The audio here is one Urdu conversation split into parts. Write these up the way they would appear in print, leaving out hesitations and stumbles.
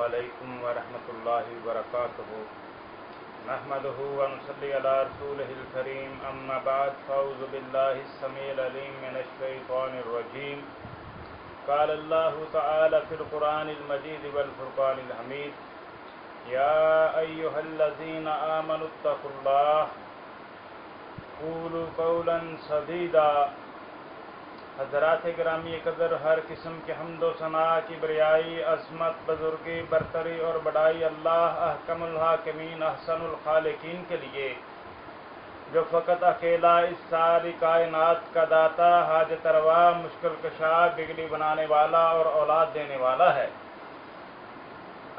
علیکم ورحمۃ اللہ وبرکاتہ نحمده ونصلی علی رسولہ الکریم اما بعد فاعوذ باللہ السمیع العلیم من الشیطان الرجیم قال اللہ تعالی فی القرآن المجید والفرقان الحمید یا ایہا الذین آمنوا اتقوا اللہ قولوا قولا سدیدا۔ حضرات گرامی قدر، ہر قسم کے حمد و ثنا کی بریائی، عظمت، بزرگی، برتری اور بڑائی اللہ احکم الحاکمین احسن الخالقین کے لیے، جو فقط اکیلا اس ساری کائنات کا داتا، حاجت روا، مشکل کشا، بگڑی بنانے والا اور اولاد دینے والا ہے۔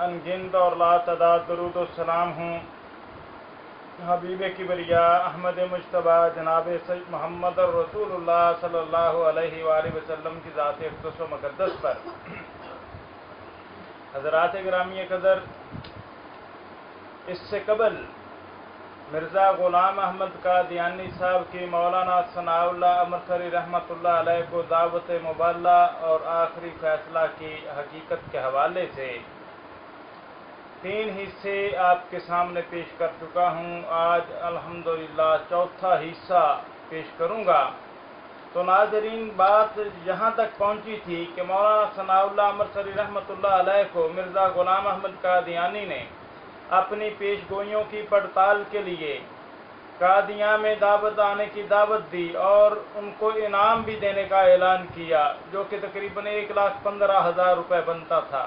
ان گنت اور لا تعداد درود و سلام ہوں حبیب کبریا احمد مجتبی جناب سید محمد رسول اللہ صلی اللہ علیہ وآلہ وسلم کی ذات اقدس و مقدس پر۔ حضرات گرامی قدر، اس سے قبل مرزا غلام احمد قادیانی صاحب کی مولانا ثناء اللہ امرتسری رحمۃ اللہ علیہ کو دعوت مبادلہ اور آخری فیصلہ کی حقیقت کے حوالے سے 3 حصے آپ کے سامنے پیش کر چکا ہوں۔ آج الحمدللہ چوتھا حصہ پیش کروں گا۔ تو ناظرین، بات یہاں تک پہنچی تھی کہ مولانا ثناء اللہ امرتسری رحمۃ اللہ علیہ کو مرزا غلام احمد قادیانی نے اپنی پیش گوئیوں کی پڑتال کے لیے قادیاں میں دعوت آنے کی دعوت دی اور ان کو انعام بھی دینے کا اعلان کیا، جو کہ تقریباً 1,15,000 روپے بنتا تھا۔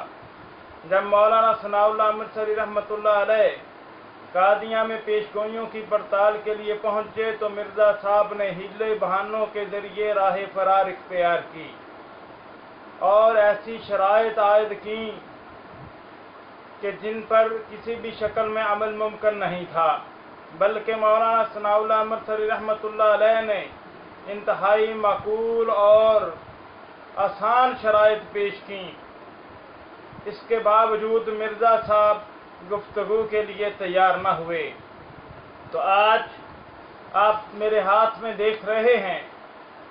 جب مولانا ثناء اللہ امرتسری رحمۃ اللہ علیہ قادیاں میں پیش گوئیوں کی پڑتال کے لیے پہنچے تو مرزا صاحب نے حیلے بہانوں کے ذریعے راہ فرار اختیار کی اور ایسی شرائط عائد کی کہ جن پر کسی بھی شکل میں عمل ممکن نہیں تھا، بلکہ مولانا ثناء اللہ امرتسری رحمۃ اللہ علیہ نے انتہائی معقول اور آسان شرائط پیش کیں۔ اس کے باوجود مرزا صاحب گفتگو کے لیے تیار نہ ہوئے۔ تو آج آپ میرے ہاتھ میں دیکھ رہے ہیں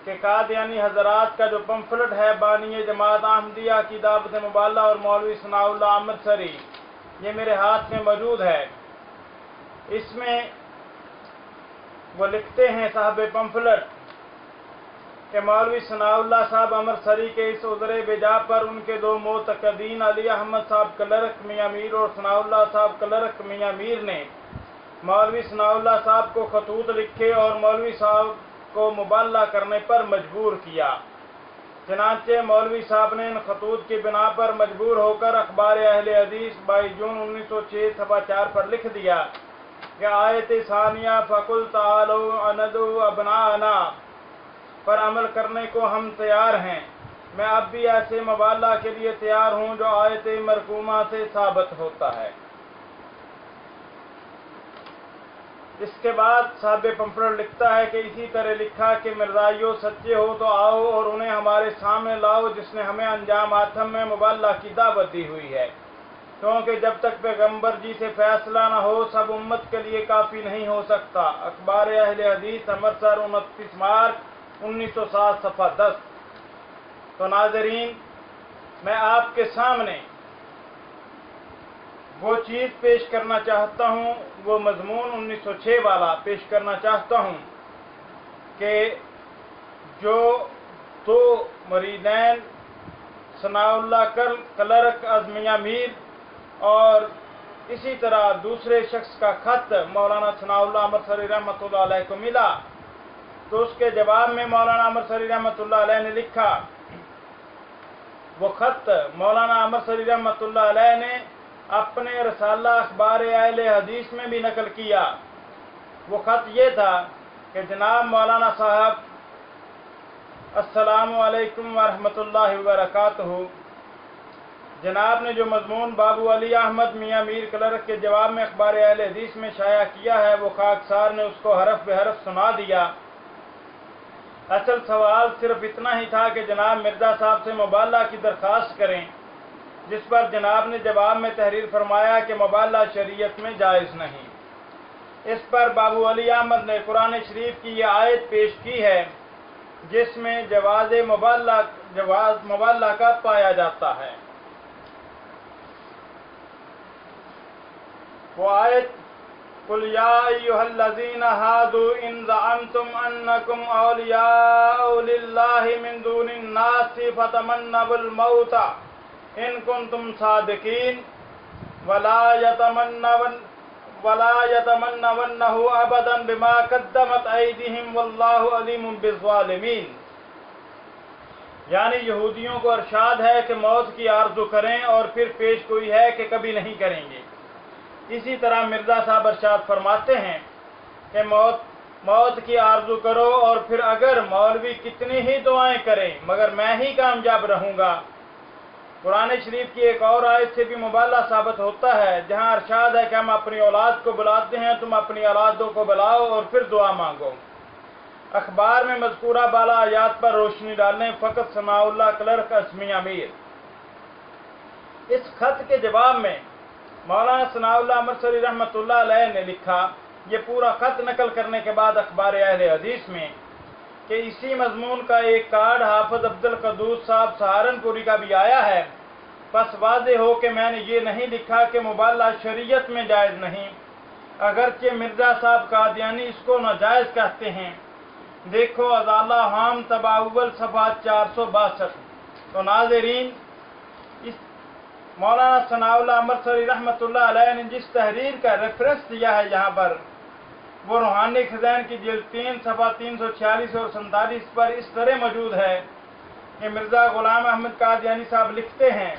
کہ قادیانی حضرات کا جو پمفلٹ ہے بانی جماعت احمدیہ کی دعوت مبادلہ اور مولوی ثناء اللہ امرتسری، یہ میرے ہاتھ میں موجود ہے۔ اس میں وہ لکھتے ہیں صاحب پمفلٹ کہ مولوی ثناء اللہ صاحب امرتسری کے اس عذر بجا پر ان کے 2 معتقدین علی احمد صاحب کلرک میاں میر اور ثناء اللہ صاحب کلرک میاں میر نے مولوی ثناء اللہ صاحب کو خطوط لکھے اور مولوی صاحب کو مبادلہ کرنے پر مجبور کیا۔ چنانچہ مولوی صاحب نے ان خطوط کی بنا پر مجبور ہو کر اخبار اہل حدیث 22 جون 1906 صفحہ 4 پر لکھ دیا کہ آیت ثانیہ فَقُلْ تَعَالَوْا نَدْعُو أَبْنَاءَنَا پر عمل کرنے کو ہم تیار ہیں۔ میں اب بھی ایسے مبادلہ کے لیے تیار ہوں جو آیت مرقومہ سے ثابت ہوتا ہے۔ اس کے بعد صاحب پمفلٹ لکھتا ہے کہ اسی طرح لکھا کہ مرزائیو سچے ہو تو آؤ اور انہیں ہمارے سامنے لاؤ جس نے ہمیں انجام آتم میں مبادلہ کی دعوت دی ہوئی ہے، کیونکہ جب تک پیغمبر جی سے فیصلہ نہ ہو سب امت کے لیے کافی نہیں ہو سکتا۔ اخبار اہل حدیث امرتسر 29 مارچ 1907 صفحہ 10۔ تو ناظرین، میں آپ کے سامنے وہ چیز پیش کرنا چاہتا ہوں، وہ مضمون 1906 والا پیش کرنا چاہتا ہوں کہ جو 2 مریدین ثناء اللہ کلرک از میاں میر اور اسی طرح دوسرے شخص کا خط مولانا ثناء اللہ امرتسری رحمۃ اللہ علیہ کو ملا، تو اس کے جواب میں مولانا امرتسری رحمۃ اللہ علیہ نے لکھا، وہ خط مولانا امرتسری رحمۃ اللہ علیہ نے اپنے رسالہ اخبار اہل حدیث میں بھی نقل کیا۔ وہ خط یہ تھا کہ جناب مولانا صاحب السلام علیکم ورحمۃ اللہ وبرکاتہ، جناب نے جو مضمون بابو علی احمد میاں میر کلرک کے جواب میں اخبار اہل حدیث میں شائع کیا ہے وہ خاکسار نے اس کو حرف بے حرف سنا دیا۔ اصل سوال صرف اتنا ہی تھا کہ جناب مرزا صاحب سے مبادلہ کی درخواست کریں، جس پر جناب نے جواب میں تحریر فرمایا کہ مبادلہ شریعت میں جائز نہیں۔ اس پر بابو علی احمد نے قرآن شریف کی یہ آیت پیش کی ہے جس میں جواز مبادلہ کا پایا جاتا ہے۔ وہ آیت قل یا ایھا الذین ھادوا ان زعمتم انکم اولیاء للہ من دون الناس فتمنوا الموت ان کنتم صادقین ولا يتمنونه ابدا بما قدمت ایدیہم واللہ علیم بالظالمین۔ یعنی یہودیوں کو ارشاد ہے کہ موت کی آرزو کریں اور پھر پیش گوئی ہے کہ کبھی نہیں کریں گے۔ اسی طرح مرزا صاحب ارشاد فرماتے ہیں کہ موت کی آرزو کرو اور پھر اگر مولوی کتنی ہی دعائیں کریں مگر میں ہی کامیاب رہوں گا۔ قرآن شریف کی ایک اور آیت سے بھی مبالغہ ثابت ہوتا ہے جہاں ارشاد ہے کہ ہم اپنی اولاد کو بلاتے ہیں، تم اپنی اولادوں کو بلاؤ اور پھر دعا مانگو۔ اخبار میں مذکورہ بالا آیات پر روشنی ڈالنے فقط ثناء اللہ کلرک اسمی امیر۔ اس خط کے جواب میں مولانا ثناء اللہ امرتسری رحمۃ اللہ علیہ نے لکھا، یہ پورا خط نقل کرنے کے بعد اخبار اہل حدیث میں کہ اسی مضمون کا ایک کارڈ حافظ عبد القدوس صاحب سہارنپوری کا بھی آیا ہے، بس واضح ہو کہ میں نے یہ نہیں لکھا کہ مبالغہ شریعت میں جائز نہیں، اگرچہ مرزا صاحب قادیانی اس کو ناجائز کہتے ہیں۔ دیکھو ازالہ حام طبع اول صفحہ 462۔ تو ناظرین، اس مولانا ثناء اللہ امرتسری رحمۃ اللہ علیہ نے جس تحریر کا ریفرنس دیا ہے یہاں پر، وہ روحانی خزائن کی جلد 3 صفحہ 346 اور 47 پر اس طرح موجود ہے کہ مرزا غلام احمد قادیانی صاحب لکھتے ہیں،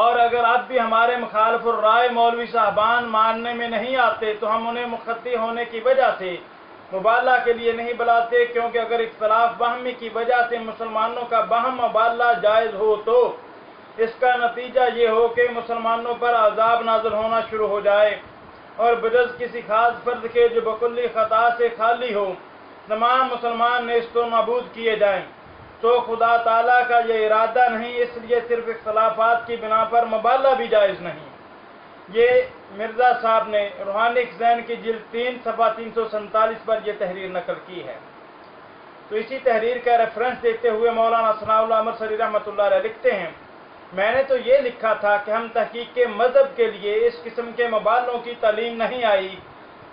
اور اگر اب بھی ہمارے مخالف الرائے مولوی صاحبان ماننے میں نہیں آتے تو ہم انہیں مخطی ہونے کی وجہ سے مبالغہ کے لیے نہیں بلاتے، کیونکہ اگر اختلاف باہمی کی وجہ سے مسلمانوں کا باہم مبالغہ جائز ہو تو اس کا نتیجہ یہ ہو کہ مسلمانوں پر عذاب نازل ہونا شروع ہو جائے، اور بجز کسی خاص فرد کے جو بکلی خطا سے خالی ہو تمام مسلمان نیست و نابود کیے جائیں، تو خدا تعالیٰ کا یہ ارادہ نہیں، اس لیے صرف اختلافات کی بنا پر مبالغہ بھی جائز نہیں۔ یہ مرزا صاحب نے روحانی خزائن کی جلد 3 صفحہ 347 پر یہ تحریر نقل کی ہے۔ تو اسی تحریر کا ریفرنس دیتے ہوئے مولانا ثناء اللہ امرتسری رحمۃ اللہ علیہ لکھتے ہیں، میں نے تو یہ لکھا تھا کہ ہم تحقیق کے مذہب کے لیے اس قسم کے مبالغوں کی تعلیم نہیں آئی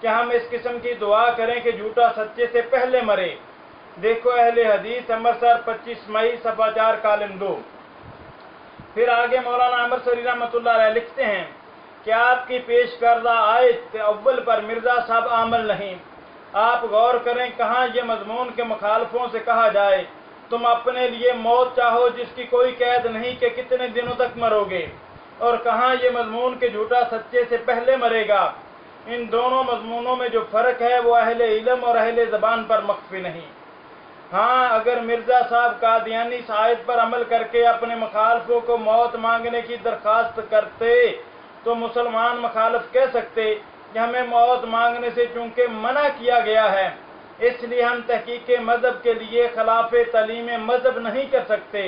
کہ ہم اس قسم کی دعا کریں کہ جھوٹا سچے سے پہلے مرے۔ دیکھو اہل حدیث امرتسر 25 مئی صفحہ 4 کالم 2۔ پھر آگے مولانا امرتسری رحمۃ اللہ علیہ لکھتے ہیں کہ آپ کی پیش کردہ آیت اول پر مرزا صاحب عمل نہیں۔ آپ غور کریں کہاں یہ مضمون کے مخالفوں سے کہا جائے تم اپنے لیے موت چاہو جس کی کوئی قید نہیں کہ کتنے دنوں تک مرو گے، اور کہاں یہ مضمون کہ جھوٹا سچے سے پہلے مرے گا۔ ان دونوں مضمونوں میں جو فرق ہے وہ اہل علم اور اہل زبان پر مخفی نہیں۔ ہاں، اگر مرزا صاحب قادیانی اس آیت پر عمل کر کے اپنے مخالفوں کو موت مانگنے کی درخواست کرتے تو مسلمان مخالف کہہ سکتے کہ ہمیں موت مانگنے سے چونکہ منع کیا گیا ہے اس لیے ہم تحقیق مذہب کے لیے خلاف تعلیم مذہب نہیں کر سکتے۔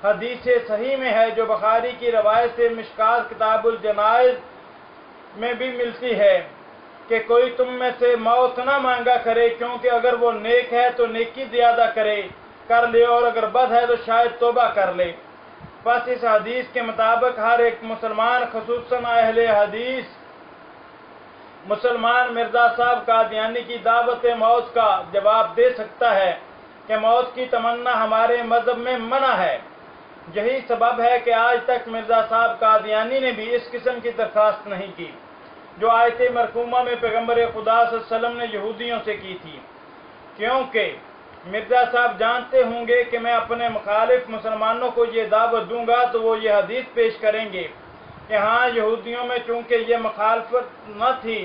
حدیث صحیح میں ہے جو بخاری کی روایت سے مشکات کتاب الجنائز میں بھی ملتی ہے کہ کوئی تم میں سے موت نہ مانگا کرے، کیونکہ اگر وہ نیک ہے تو نیکی زیادہ کر لے اور اگر بد ہے تو شاید توبہ کر لے۔ بس اس حدیث کے مطابق ہر ایک مسلمان خصوصاً اہل حدیث مسلمان مرزا صاحب قادیانی کی دعوت موت کا جواب دے سکتا ہے کہ موت کی تمنا ہمارے مذہب میں منع ہے۔ یہی سبب ہے کہ آج تک مرزا صاحب قادیانی نے بھی اس قسم کی درخواست نہیں کی جو آیت مرحومہ میں پیغمبر خدا صلی اللہ علیہ وسلم نے یہودیوں سے کی تھی، کیونکہ مرزا صاحب جانتے ہوں گے کہ میں اپنے مخالف مسلمانوں کو یہ دعوت دوں گا تو وہ یہ حدیث پیش کریں گے کہ ہاں یہودیوں میں چونکہ یہ مخالفت نہ تھی،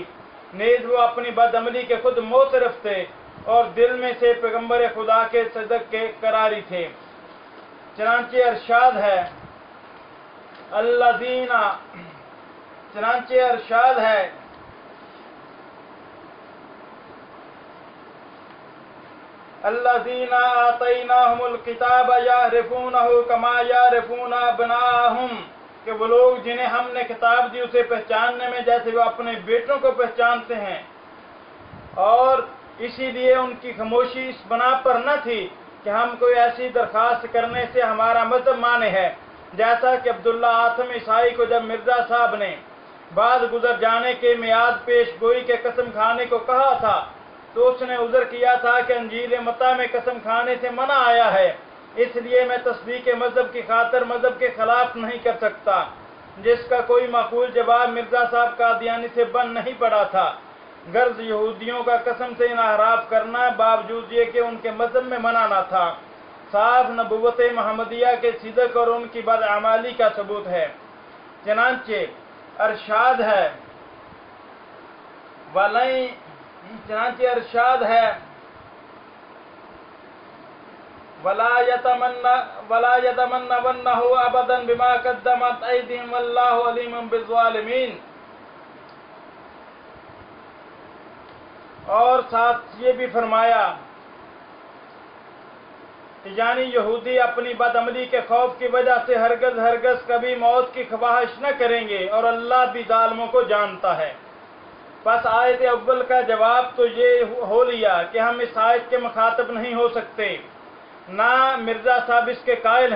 نیز وہ اپنی بدعملی کے خود معترف تھے اور دل میں سے پیغمبر خدا کے صدق کے قراری تھے۔ چنانچہ ارشاد ہے الذین آتیناہم الکتاب یعرفونہ کما یعرفون ابناءہم، کہ وہ لوگ جنہیں ہم نے کتاب دی اسے پہچاننے میں جیسے وہ اپنے بیٹوں کو پہچانتے ہیں، اور اسی لیے ان کی خاموشی اس بنا پر نہ تھی کہ ہم کوئی ایسی درخواست کرنے سے ہمارا مذہب مانے ہے، جیسا کہ عبداللہ آتم عیسائی کو جب مرزا صاحب نے بعد گزر جانے کے میعاد پیش گوئی کے قسم کھانے کو کہا تھا تو اس نے عذر کیا تھا کہ انجیل متی میں قسم کھانے سے منع آیا ہے، اس لیے میں تصدیق مذہب کی خاطر مذہب کے خلاف نہیں کر سکتا، جس کا کوئی معقول جواب مرزا صاحب قادیانی سے بن نہیں پڑا تھا۔ غرض یہودیوں کا قسم سے انحراف کرنا باوجود یہ کہ ان کے مذہب میں منع نہ تھا، صاف نبوت محمدیہ کے صدق اور ان کی بدعمالی کا ثبوت ہے۔ چنانچہ ارشاد ہے وَلَا يَتَمَنَّوْنَهُ أَبَدًا بِمَا قَدَّمَتْ أَيْدِيهِمْ وَاللَّهُ عَلِيمٌ بِالظَّالِمِينَ۔ اور ساتھ یہ بھی فرمایا کہ یعنی یہودی اپنی بدعملی کے خوف کی وجہ سے ہرگز کبھی موت کی خواہش نہ کریں گے، اور اللہ بھی ظالموں کو جانتا ہے۔ پس آیت اول کا جواب تو یہ ہو لیا کہ ہم اس آیت کے مخاطب نہیں ہو سکتے، نہ مرزا صاحب اس کے قائل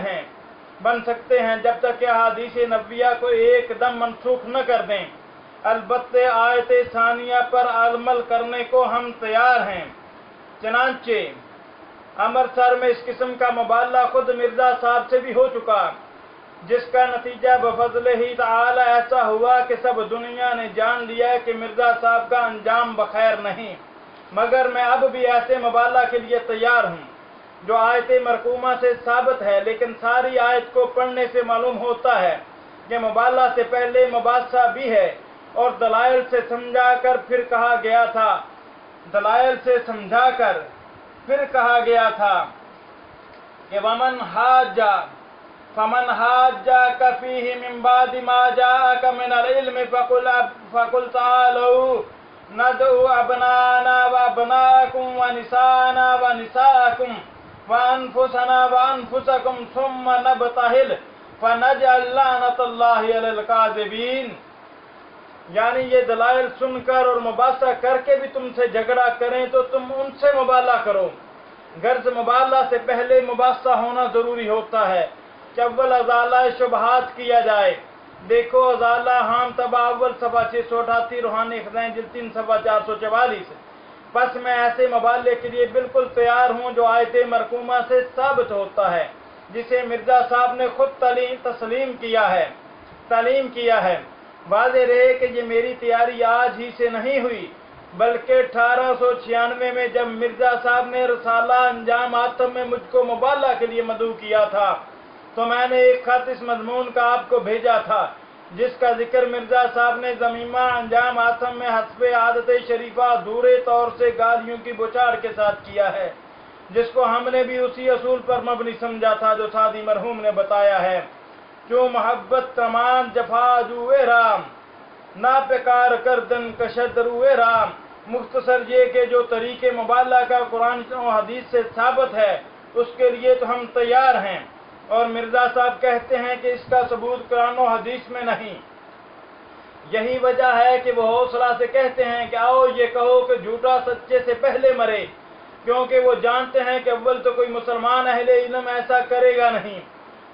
بن سکتے ہیں جب تک کہ احادیث نبویہ کو ایک دم منسوخ نہ کر دیں۔ البتہ آیت ثانیہ پر عمل کرنے کو ہم تیار ہیں۔ چنانچہ امرتسر میں اس قسم کا مبالغہ خود مرزا صاحب سے بھی ہو چکا، جس کا نتیجہ بفضل ہی تعالی ایسا ہوا کہ سب دنیا نے جان لیا کہ مرزا صاحب کا انجام بخیر نہیں۔ مگر میں اب بھی ایسے مبالغہ کے لیے تیار ہوں جو آیت مرقومہ سے ثابت ہے، لیکن ساری آیت کو پڑھنے سے معلوم ہوتا ہے کہ مبالغہ سے پہلے مباحثہ بھی ہے، اور دلائل سے سمجھا کر پھر کہا گیا تھا کہ فَمَنْ حَاجَّاكَ فِيهِ مِنْ بَعْدِ مَا جَاءَكَ مِنَ الْعِلْمِ فَقُلْ تَعَالَوْا نَدْعُ أَبْنَاءَنَا وَأَبْنَاءَكُمْ وَنِسَاءَنَا وَنِسَاءَكُمْ وَأَنفُسَنَا وَأَنفُسَكُمْ ثُمَّ نَبْتَهِلْ فَنَجْعَلْ لَعْنَةَ اللَّهِ عَلَى الْكَاذِبِينَ۔ یعنی یہ دلائل سن کر اور مباحثہ کر کے بھی تم سے جھگڑا کریں تو تم ان سے مبالغہ کرو۔ غرض مبالغہ سے پہلے مباحثہ ہونا ضروری ہوتا ہے کہ اول ازالہ شبہات کیا جائے۔ دیکھو ازالہ حام طبع اول صفحہ 638، روحانی خزائن جلد 3 صفحہ 444۔ پس میں ایسے مبالغے کے لیے بالکل تیار ہوں جو آیت مرقومہ سے ثابت ہوتا ہے، جسے مرزا صاحب نے خود تعلیم کیا ہے۔ واضح رہے کہ یہ میری تیاری آج ہی سے نہیں ہوئی، بلکہ 1896 میں جب مرزا صاحب نے رسالہ انجام آتم میں مجھ کو مبالغہ کے لیے مدعو کیا تھا تو میں نے ایک خط اس مضمون کا آپ کو بھیجا تھا، جس کا ذکر مرزا صاحب نے ضمیمہ انجام آتم میں حسب عادت شریفہ ادھورے طور سے گالیوں کی بوچھاڑ کے ساتھ کیا ہے، جس کو ہم نے بھی اسی اصول پر مبنی سمجھا تھا جو سعدی مرحوم نے بتایا ہے۔ کیوں محبت تمان جفا جوئے رام، نا پکار کردن کشد روئے رام۔ مختصر یہ کہ جو طریق مبالغہ کا قرآن و حدیث سے ثابت ہے اس کے لیے تو ہم تیار ہیں، اور مرزا صاحب کہتے ہیں کہ اس کا ثبوت قرآن و حدیث میں نہیں۔ یہی وجہ ہے کہ وہ حوصلہ سے کہتے ہیں کہ آؤ یہ کہو کہ جھوٹا سچے سے پہلے مرے، کیونکہ وہ جانتے ہیں کہ اول تو کوئی مسلمان اہل علم ایسا کرے گا نہیں،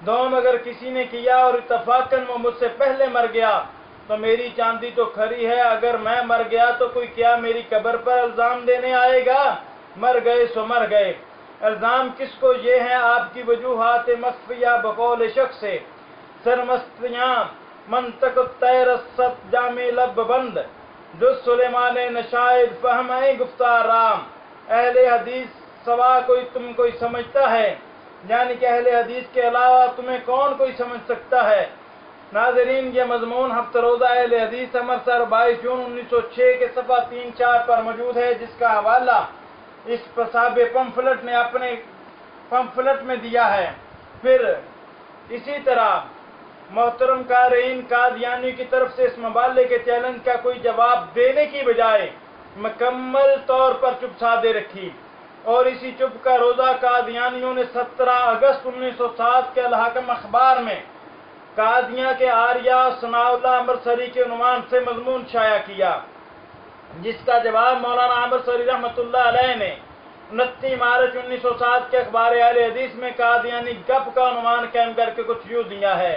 دوم اگر کسی نے کیا اور اتفاقاً وہ مجھ سے پہلے مر گیا تو میری چاندی تو کھری ہے، اگر میں مر گیا تو کوئی کیا میری قبر پر الزام دینے آئے گا؟ مر گئے سو مر گئے۔ الزام کس کو؟ یہ ہیں آپ کی وجوہات مخفیہ بقول شخص سے سرمستیاں منطق تیر ست جامع لب بند جو سلیمان نشائد فہم گفتار رام۔ اہل حدیث سوا کوئی سمجھتا ہے؟ یعنی کہ اہل حدیث کے علاوہ تمہیں کون کوئی سمجھ سکتا ہے؟ ناظرین، یہ مضمون ہفتہ روزہ اہل حدیث امرتسر 22 جون 1906 کے صفحہ 3-4 پر موجود ہے، جس کا حوالہ اس صاحب پمفلٹ نے اپنے پمفلٹ میں دیا ہے۔ پھر اسی طرح محترم قارئین قادیانی کی طرف سے اس مبالغے کے چیلنج کا کوئی جواب دینے کی بجائے مکمل طور پر چپ سادے رکھی، اور اسی چپ کا روزہ قادیانیوں نے 17 اگست 1907 کے الحاکم اخبار میں قادیاں کے آریہ ثناء اللہ امرتسری کے عنوان سے مضمون شائع کیا، جس کا جواب مولانا امرتسری رحمۃ اللہ علیہ نے 29 مارچ 1907 کے اخبار اہل حدیث میں قادیانی گپ کا عنوان قائم کر کے کچھ یوں دیا ہے: